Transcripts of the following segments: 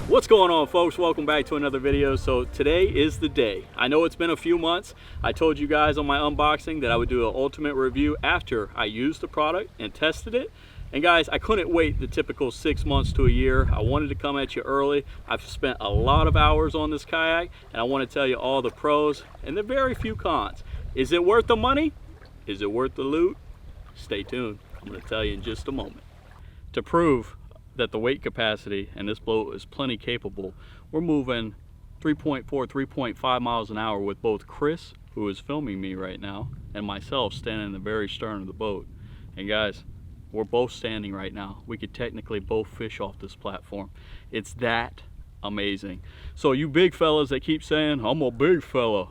What's going on, folks? Welcome back to another video. So today is the day. I know it's been a few months. I told you guys on my unboxing that I would do an ultimate review after I used the product and tested it. And guys, I couldn't wait the typical 6 months to a year. I wanted to come at you early. I've spent a lot of hours on this kayak and I want to tell you all the pros and the very few cons. Is it worth the money? Is it worth the loot? Stay tuned. I'm going to tell you in just a moment. To prove that the weight capacity and this boat is plenty capable, we're moving 3.5 miles an hour with both Chris, who is filming me right now, and myself standing in the very stern of the boat. And guys, we're both standing right now. We could technically both fish off this platform. It's that amazing. So you big fellas that keep saying, I'm a big fella,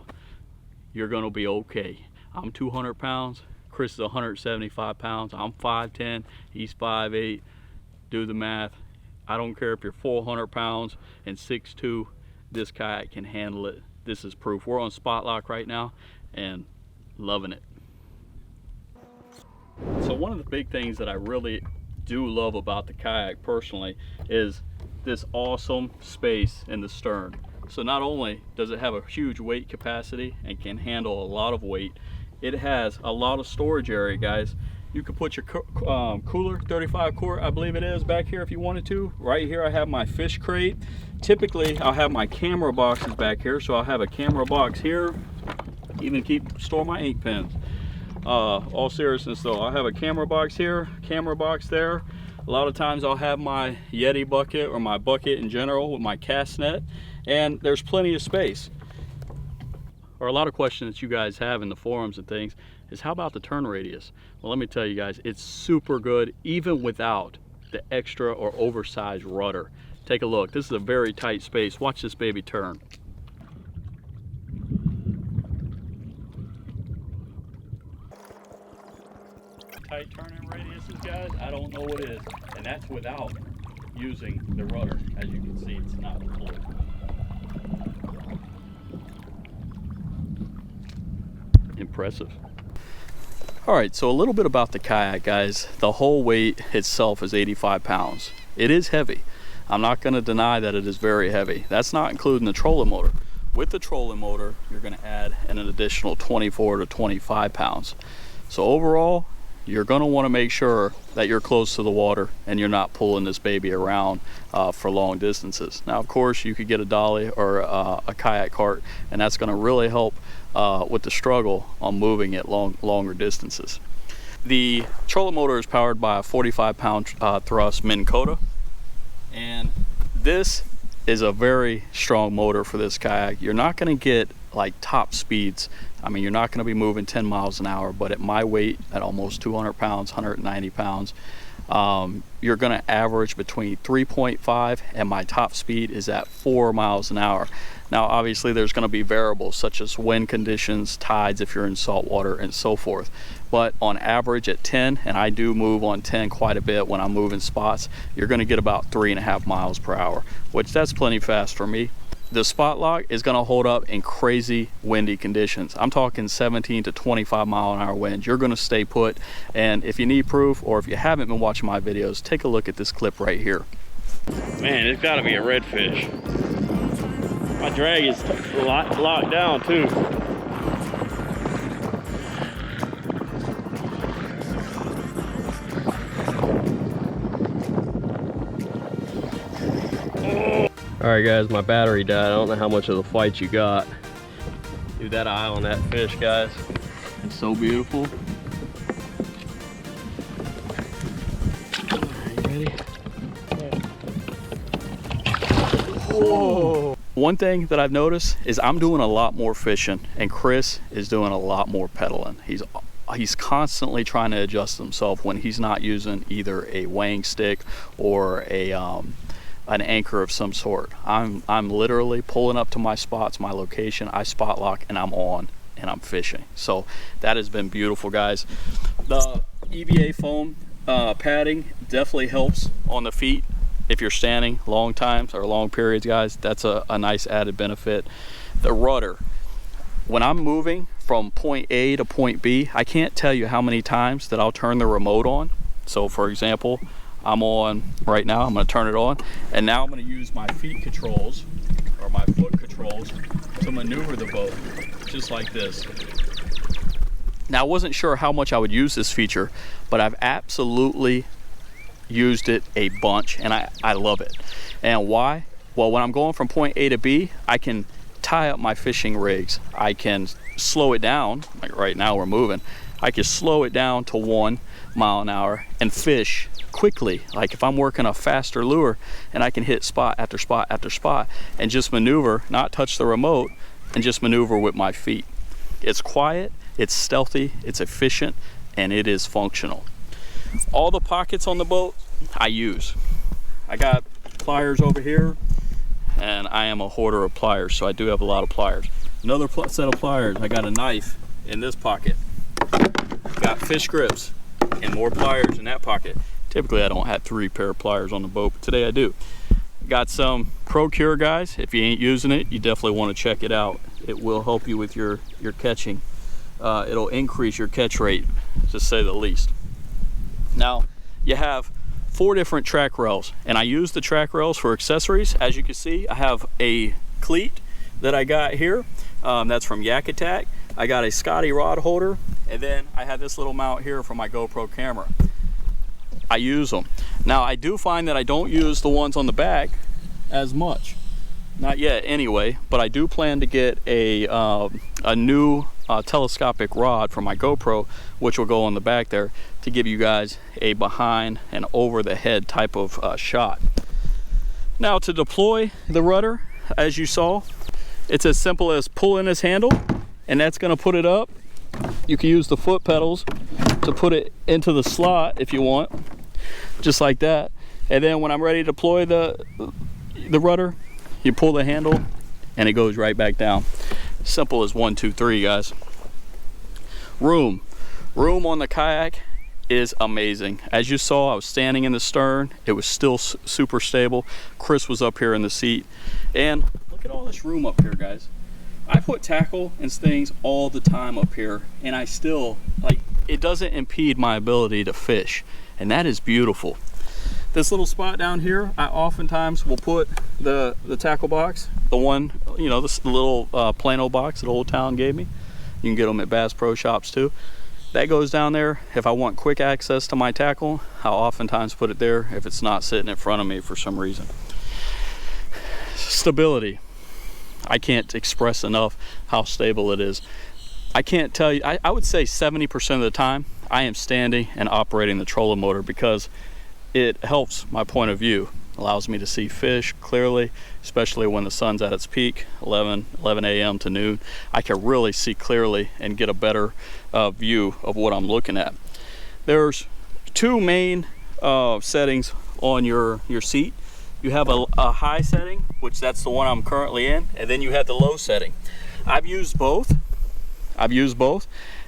you're gonna be okay. I'm 200 pounds, Chris is 175 pounds, I'm 5'10", he's 5'8". Do the math. I don't care if you're 400 pounds and 6'2", this kayak can handle it. This is proof. We're on spot lock right now and loving it. So one of the big things that I really do love about the kayak personally is this awesome space in the stern. So not only does it have a huge weight capacity and can handle a lot of weight, it has a lot of storage area, guys. You could put your cooler, 35 quart, I believe it is, back here if you wanted to. Right here I have my fish crate. Typically I'll have my camera boxes back here, so I'll have a camera box here, even store my ink pens. All seriousness though, I'll have a camera box here, camera box there. A lot of times I'll have my Yeti bucket or my bucket in general with my cast net, and there's plenty of space. Or a lot of questions that you guys have in the forums and things is, how about the turn radius? Well, let me tell you guys, it's super good even without the extra or oversized rudder. Take a look. This is a very tight space. Watch this baby turn. Tight turning radiuses, guys, I don't know what is. And that's without using the rudder. As you can see, it's not full. Impressive. All right, so a little bit about the kayak, guys. The whole weight itself is 85 pounds. It is heavy. I'm not going to deny that it is very heavy. That's not including the trolling motor. With the trolling motor, you're going to add an additional 24 to 25 pounds. So overall, you're going to want to make sure that you're close to the water and you're not pulling this baby around for long distances. Now, of course, you could get a dolly or a kayak cart, and that's going to really help with the struggle on moving it longer distances. The trolling motor is powered by a 45-pound thrust Minn Kota, and this is a very strong motor for this kayak. You're not going to get like top speeds. I mean, you're not going to be moving 10 miles an hour, but at my weight, at almost 200 pounds, 190 pounds, you're going to average between 3.5 and my top speed is at 4 miles an hour. Now, obviously, there's going to be variables such as wind conditions, tides if you're in salt water, and so forth. But on average at 10, and I do move on 10 quite a bit when I'm moving spots, you're going to get about 3.5 miles per hour, which that's plenty fast for me. The spot lock is going to hold up in crazy windy conditions. I'm talking 17 to 25 mile an hour winds. You're going to stay put, and if you need proof or if you haven't been watching my videos, take a look at this clip right here. Man, it's got to be a redfish. My drag is locked down too. All right, guys, my battery died. I don't know how much of the fight you got. Dude, that eye on that fish, guys, it's so beautiful. Are you ready? Whoa. One thing that I've noticed is I'm doing a lot more fishing and Chris is doing a lot more pedaling. He's constantly trying to adjust himself when he's not using either a weighing stick or an anchor of some sort. I'm literally pulling up to my spots, my location, I spot lock, and I'm on and I'm fishing. So that has been beautiful, guys. The EVA foam padding definitely helps on the feet. If you're standing long times or long periods, guys, that's a nice added benefit. The rudder, when I'm moving from point A to point B, I can't tell you how many times that I'll turn the remote on. So for example, I'm on right now. I'm going to turn it on, and now I'm going to use my feet controls or my foot controls to maneuver the boat just like this. Now, I wasn't sure how much I would use this feature, but I've absolutely used it a bunch, and I love it. And why? Well, when I'm going from point A to B, I can tie up my fishing rigs. I can slow it down, like right now we're moving. I can slow it down to 1 mile an hour and fish quickly. Like if I'm working a faster lure, and I can hit spot after spot after spot and just maneuver, not touch the remote, and just maneuver with my feet. It's quiet, it's stealthy, it's efficient, and it is functional. All the pockets on the boat I use. I got pliers over here, and I am a hoarder of pliers, so I do have a lot of pliers. Another set of pliers. I got a knife in this pocket. Got fish grips and more pliers in that pocket. Typically I don't have 3 pair of pliers on the boat, but today I do. Got some Procure, guys. If you ain't using it, you definitely want to check it out. It will help you with your catching. It'll increase your catch rate, to say the least. Now, you have 4 different track rails, and I use the track rails for accessories. As you can see, I have a cleat that I got here. That's from Yak Attack. I got a Scotty rod holder, and then I have this little mount here for my GoPro camera. I use them. Now, I do find that I don't use the ones on the back as much. Not yet anyway, but I do plan to get a new telescopic rod for my GoPro, which will go on the back there to give you guys a behind and over the head type of shot. Now, to deploy the rudder, as you saw, it's as simple as pulling this handle, and that's going to put it up. You can use the foot pedals to put it into the slot if you want, just like that. And then when I'm ready to deploy the rudder, you pull the handle and it goes right back down. Simple as 1, 2, 3, guys. Room on the kayak is amazing. As you saw, I was standing in the stern. It was still super stable. Chris was up here in the seat, and look at all this room up here, guys. I put tackle and things all the time up here, and I still, like, it doesn't impede my ability to fish, and that is beautiful. This little spot down here, I oftentimes will put the tackle box, the one, you know, this little Plano box that Old Town gave me. You can get them at Bass Pro Shops too. That goes down there. If I want quick access to my tackle, I'll oftentimes put it there if it's not sitting in front of me for some reason. Stability. I can't express enough how stable it is. I can't tell you, I would say 70% of the time I am standing and operating the trolling motor, because it helps my point of view. Allows me to see fish clearly, especially when the sun's at its peak, 11 a.m. to noon. I can really see clearly and get a better view of what I'm looking at. There's 2 main settings on your seat. You have a high setting, which that's the one I'm currently in, and then you have the low setting. I've used both,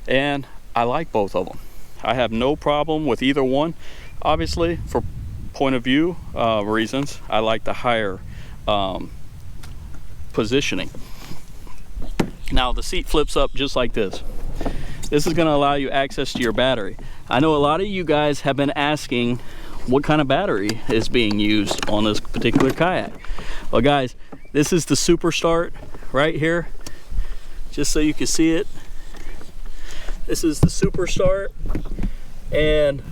and I like both of them. I have no problem with either one. Obviously, for point of view reasons, I like the higher positioning. Now, the seat flips up just like this. This is going to allow you access to your battery. I know a lot of you guys have been asking what kind of battery is being used on this particular kayak. Well, guys, this is the Super Start right here, just so you can see it. This is the Super Start, and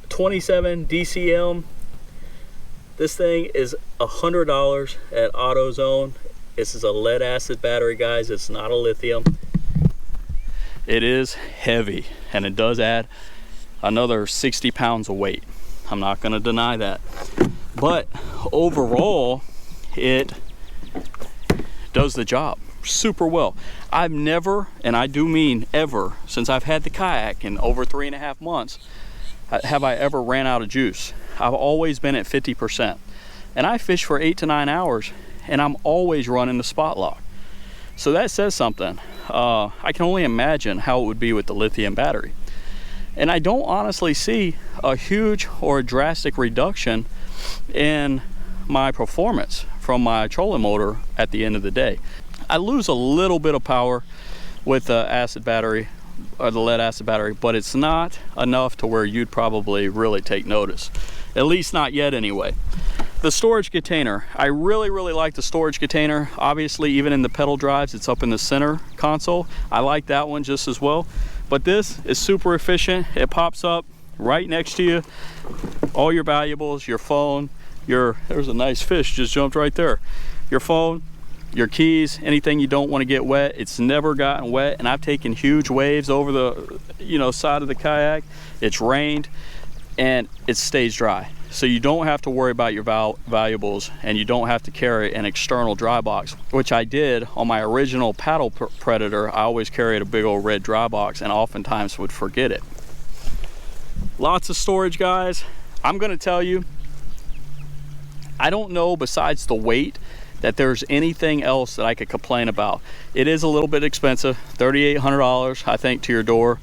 27 DCM. This thing is $100 at AutoZone. This is a lead acid battery, guys. It's not a lithium. It is heavy, and it does add another 60 pounds of weight. I'm not going to deny that, but overall it does the job super well. I've never, and I do mean ever, since I've had the kayak in over 3.5 months, have I ever ran out of juice. I've always been at 50%, and I fish for 8 to 9 hours, and I'm always running the spot lock. So that says something. I can only imagine how it would be with the lithium battery. And I don't honestly see a huge or a drastic reduction in my performance from my trolling motor at the end of the day. I lose a little bit of power with the acid battery, or the lead acid battery, but it's not enough to where you'd probably really take notice. at least not yet anyway. The storage container, I really like the storage container. Obviously, even in the pedal drives, it's up in the center console. I like that one just as well. But this is super efficient. It pops up right next to you. All your valuables, your phone, there's a nice fish just jumped right there. Your phone, your keys, anything you don't want to get wet. It's never gotten wet, and I've taken huge waves over the side of the kayak. It's rained and it stays dry. So you don't have to worry about your valuables, and you don't have to carry an external dry box, which I did on my original paddle Predator. I always carried a big old red dry box and oftentimes would forget it. Lots of storage, guys. I'm gonna tell you, I don't know besides the weight that there's anything else that I could complain about. It is a little bit expensive, $3,800 I think to your door.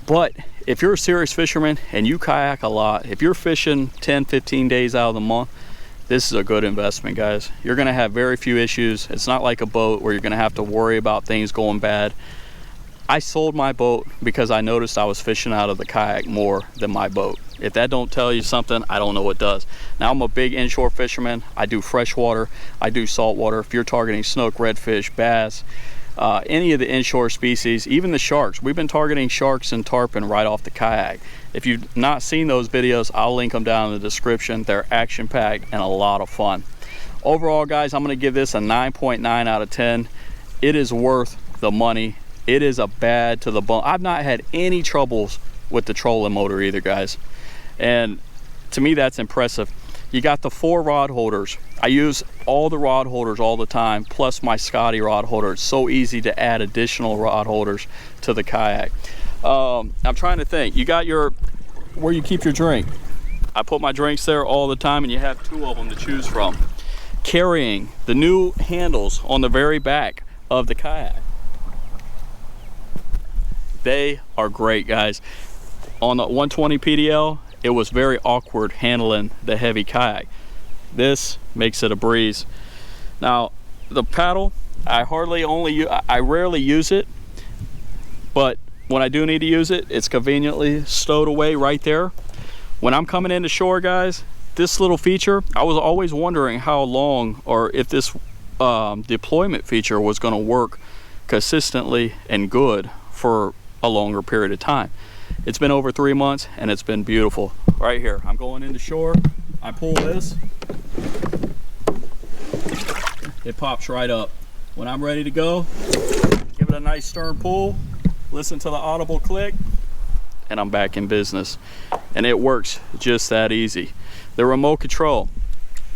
But if you're a serious fisherman and you kayak a lot, if you're fishing 10-15 days out of the month, this is a good investment, guys. You're gonna have very few issues. It's not like a boat where you're gonna have to worry about things going bad. I sold my boat because I noticed I was fishing out of the kayak more than my boat. If that don't tell you something, I don't know what does. Now, I'm a big inshore fisherman. I do freshwater, I do saltwater. If you're targeting snook, redfish, bass, any of the inshore species, even the sharks. We've been targeting sharks and tarpon right off the kayak. If you've not seen those videos, I'll link them down in the description. They're action-packed and a lot of fun. Overall, guys, I'm gonna give this a 9.9 out of 10. It is worth the money. It is a bad to the bone. I've not had any troubles with the trolling motor either, guys. And to me, that's impressive. You got the 4 rod holders. I use all the rod holders all the time, plus my Scotty rod holder. It's so easy to add additional rod holders to the kayak. I'm trying to think. You got where you keep your drink. I put my drinks there all the time, and you have 2 of them to choose from. Carrying the new handles on the very back of the kayak. They are great, guys. On the 120 PDL, it was very awkward handling the heavy kayak. This makes it a breeze. Now, the paddle, I rarely use it, but when I do need to use it, it's conveniently stowed away right there. When I'm coming into shore, guys, this little feature, I was always wondering how long, or if this deployment feature was going to work consistently and good for a longer period of time. It's been over 3 months and it's been beautiful. Right here, I'm going into shore, I pull this, it pops right up. When I'm ready to go, give it a nice stern pull, listen to the audible click, and I'm back in business. And it works just that easy. The remote control,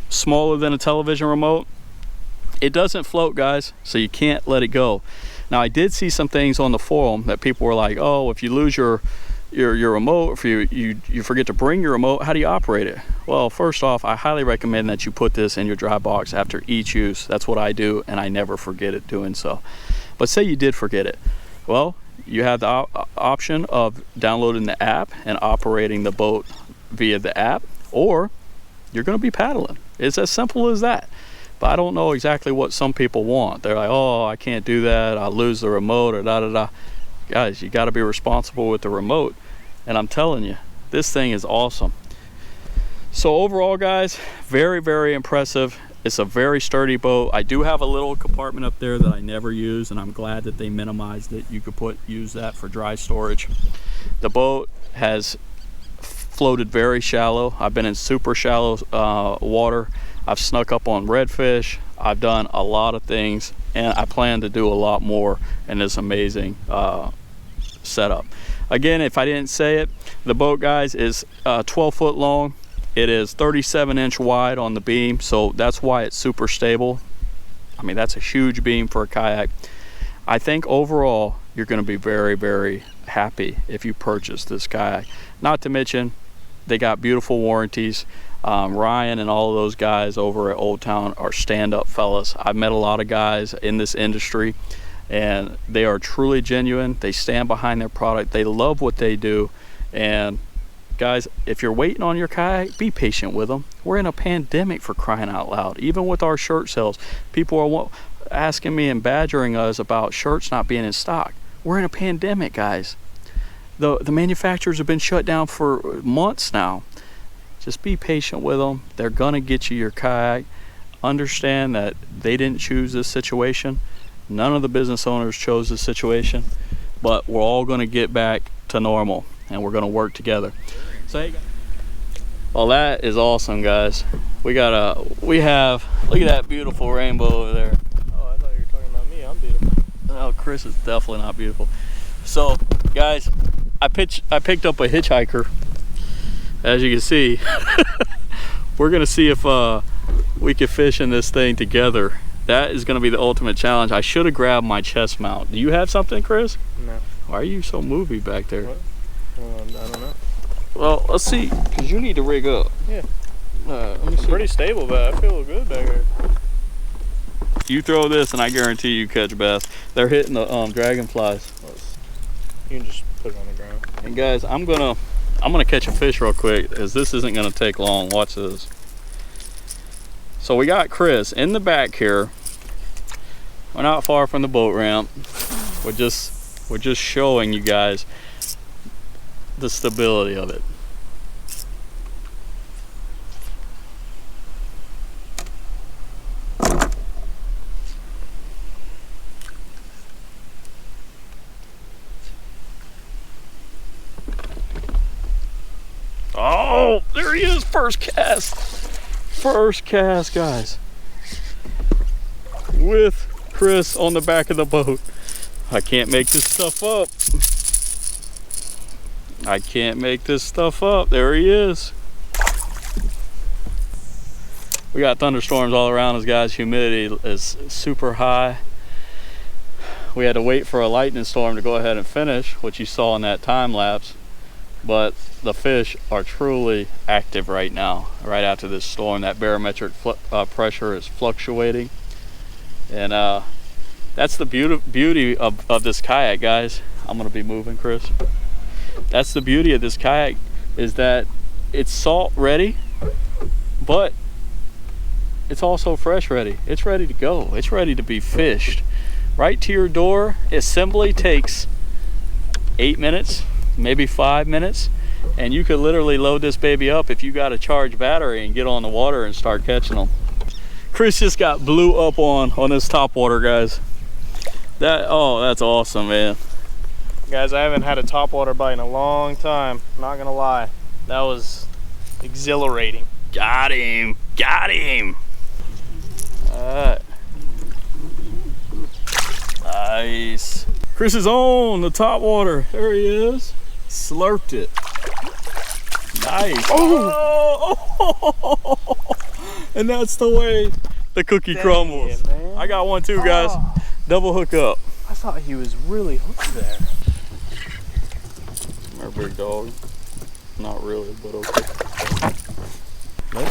smaller than a television remote. It doesn't float, guys, so you can't let it go. Now, I did see some things on the forum that people were like, oh, if you lose your remote, if you forget to bring your remote, how do you operate it? Well, first off, I highly recommend that you put this in your dry box after each use. That's what I do, and I never forget it doing so. But say you did forget it. Well, you have the option of downloading the app and operating the boat via the app, or you're going to be paddling. It's as simple as that. But I don't know exactly what some people want. They're like, oh, I can't do that, I'll lose the remote, or da-da-da. Guys, you got to be responsible with the remote. And I'm telling you, this thing is awesome. So overall, guys, very, very impressive. It's a very sturdy boat. I do have a little compartment up there that I never use, and I'm glad that they minimized it. You could use that for dry storage. The boat has floated very shallow. I've been in super shallow water. I've snuck up on redfish. I've done a lot of things, and I plan to do a lot more in this amazing setup. Again, if I didn't say it, the boat, guys, is 12 foot long. It is 37-inch wide on the beam, so that's why it's super stable. I mean, that's a huge beam for a kayak. I think overall, you're going to be very, very happy if you purchase this kayak. Not to mention, they got beautiful warranties. Ryan and all of those guys over at Old Town are stand-up fellas. I've met a lot of guys in this industry, and they are truly genuine. They stand behind their product. They love what they do. And guys, if you're waiting on your kayak, be patient with them. We're in a pandemic, for crying out loud. Even with our shirt sales, people are asking me and badgering us about shirts not being in stock. We're in a pandemic, guys. The manufacturers have been shut down for months now. Just be patient with them. They're gonna get you your kayak. Understand that they didn't choose this situation. None of the business owners chose this situation, but we're all gonna get back to normal and we're gonna work together. So, hey, well, that is awesome, guys. We have, look at that beautiful rainbow over there. Oh, I thought you were talking about me. I'm beautiful. Oh, Chris is definitely not beautiful. So, guys, I picked up a hitchhiker. As you can see, we're gonna see if we can fish in this thing together. That is gonna be the ultimate challenge. I should have grabbed my chest mount. Do you have something, Chris? No. Why are you so movie back there? What? I don't know. Well, let's see, because you need to rig up. Yeah. Let me see. Pretty stable, but I feel good back here. You throw this and I guarantee you catch bass. They're hitting the dragonflies. You can just put it on the ground. And guys, I'm gonna catch a fish real quick, as this isn't gonna take long. Watch this. So we got Chris in the back here. We're not far from the boat ramp. We're just showing you guys the stability of it. Oh, there he is, first cast. First cast, guys. With Chris on the back of the boat. I can't make this stuff up. I can't make this stuff up. There he is. We got thunderstorms all around us, guys. Humidity is super high. We had to wait for a lightning storm to go ahead and finish, which you saw in that time lapse. But the fish are truly active right now, right after this storm. That barometric pressure is fluctuating. And that's the beauty of this kayak, guys. I'm gonna be moving, Chris. That's the beauty of this kayak, is that it's salt ready, but it's also fresh ready. It's ready to go. It's ready to be fished. Right to your door. Assembly takes 8 minutes, maybe 5 minutes, and you could literally load this baby up if you got a charged battery and get on the water and start catching them. Chris just got blew up on this top water, guys. Oh, that's awesome, man. Guys, I haven't had a topwater bite in a long time. Not gonna lie. That was exhilarating. Got him. Got him. All right. Nice. Chris is on the top water. There he is. Slurped it. Nice. Oh! And that's the way the cookie crumbles. Man. I got one too, guys. Double hook up. I thought he was really hooked there. Our big dog. Not really, but okay. Nope.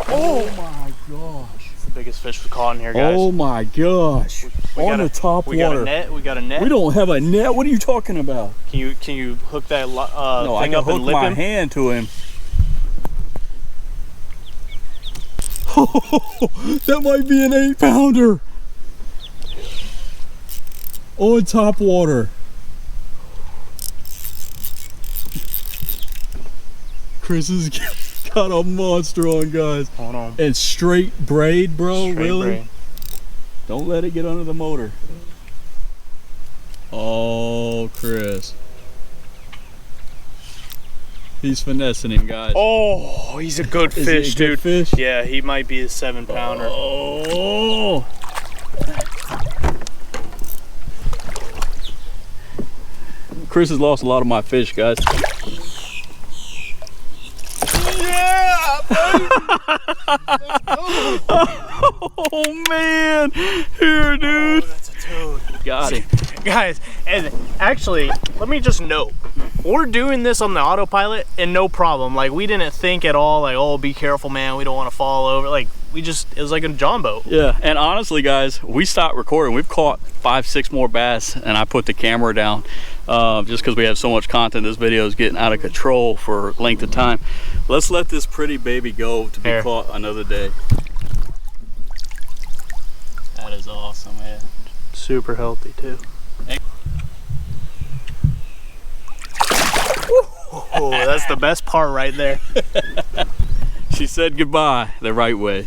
Oh my gosh. It's the biggest fish we caught in here, guys. Oh my gosh. On the top water. We got a net. We got a net. We don't have a net. What are you talking about? Can you hook that no, thing I up can and hook lip my him? hand to him. That might be an 8-pounder. On top water. Chris has got a monster on, guys. Hold on. And straight braid, bro. Straight really? braid. Don't let it get under the motor. Oh, Chris. He's finessing him, guys. Oh, he's a good Is fish, he a good dude. fish? Yeah, he might be a 7-pounder. Oh. Chris has lost a lot of my fish, guys. Yeah, baby. Oh man, here, dude. Oh, that's a toad. Got him. Guys, and actually, let me just note, we're doing this on the AutoPilot and no problem. Like, we didn't think at all, like, oh, be careful, man, we don't want to fall over. Like, it was like a John boat. Yeah, and honestly, guys, we stopped recording. We've caught 5-6 more bass, and I put the camera down just because we have so much content. This video is getting out of control for length of time. Let's let this pretty baby go to be caught another day. That is awesome, man. Super healthy, too. Oh, that's the best part right there. She said goodbye the right way.